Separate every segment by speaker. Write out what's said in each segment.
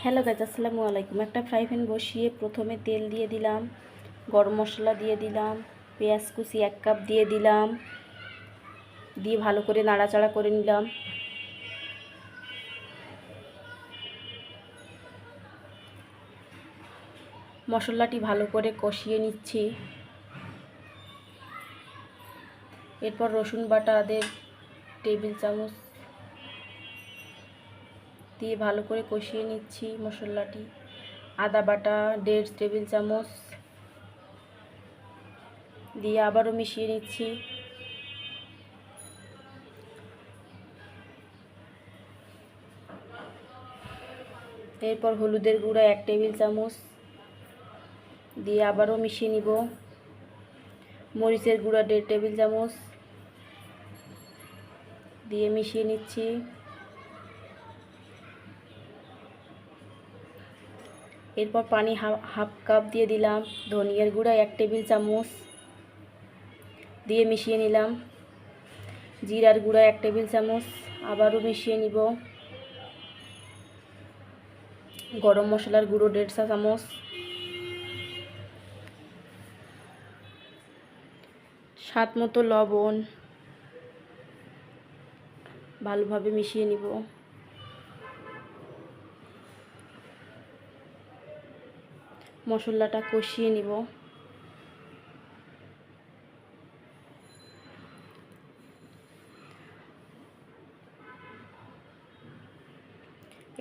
Speaker 1: Hello guys, আসসালামু আলাইকুম। একটা ফ্রাই প্যান বসিয়ে প্রথমে তেল দিয়ে দিলাম, গরম মশলা দিয়ে দিলাম, পেঁয়াজ কুচি 1 কাপ দিয়ে দিলাম, দিয়ে ভালো করে নাড়াচাড়া করে নিলাম। মশলাটি ভালো করে কষিয়ে নিচ্ছি। এরপর রসুন বাটা 1.5 টেবিল চামচ দিয়ে ভালো করে কষিয়ে নিচ্ছি মশলাটি। আদা বাটা 1.5 টেবিল চামচ দিয়ে আবারও মিশিয়ে নিচ্ছি। এরপর হলুদের গুঁড়া 1 টেবিল চামচ দিয়ে আবারও মিশিয়ে নিব। মরিচের গুঁড়া 1.5 টেবিল চামচ দিয়ে মিশিয়ে নিচ্ছি। এরপর পানি হাফ কাপ দিয়ে দিলাম। ধনিয়ার গুঁড়া 1 টেবিল চামচ দিয়ে মিশিয়ে নিলাম। জিরার গুঁড়া 1 টেবিল চামচ আবারও মিশিয়ে নিব। গরম মশলার গুঁড়ো 1.5 চা চামচ, স্বাদ মতো লবণ, ভালোভাবে মিশিয়ে নিব। মশলাটা কষিয়ে নিব।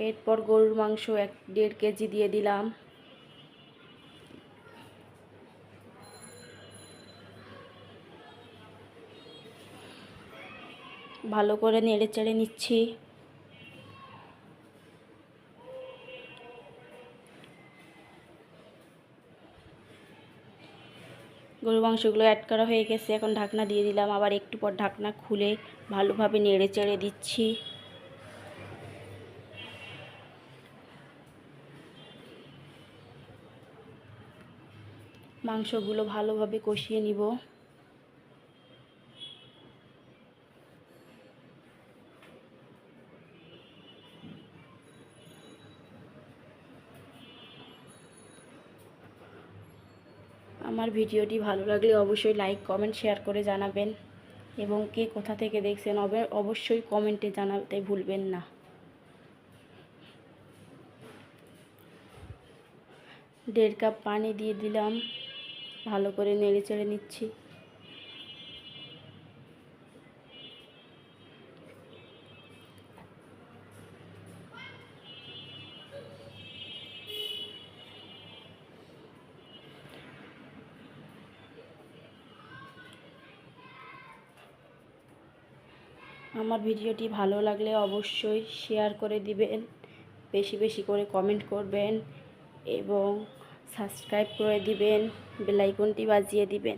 Speaker 1: এরপর গরুর মাংস 1.5 কেজি দিয়ে দিলাম। ভালো করে নেড়ে চেড়ে নিচ্ছি। গরুর মাংসগুলো অ্যাড করা হয়ে গেছে, এখন ঢাকনা দিয়ে দিলাম। আবার একটু পর ঢাকনা খুলে ভালোভাবে নেড়ে চেড়ে দিচ্ছি। মাংসগুলো ভালোভাবে কষিয়ে নিব। আমার ভিডিওটি ভালো লাগলে অবশ্যই লাইক কমেন্ট শেয়ার করে জানাবেন, এবং কে কোথা থেকে দেখছেন অবশ্যই কমেন্টে জানাতে ভুলবেন না। দেড় কাপ পানি দিয়ে দিলাম, ভালো করে নেড়ে চেড়ে নিচ্ছি। আমার ভিডিওটি ভালো লাগলে অবশ্যই শেয়ার করে দিবেন, বেশি বেশি করে কমেন্ট করবেন এবং সাবস্ক্রাইব করে দিবেন, বেল আইকনটি বাজিয়ে দিবেন।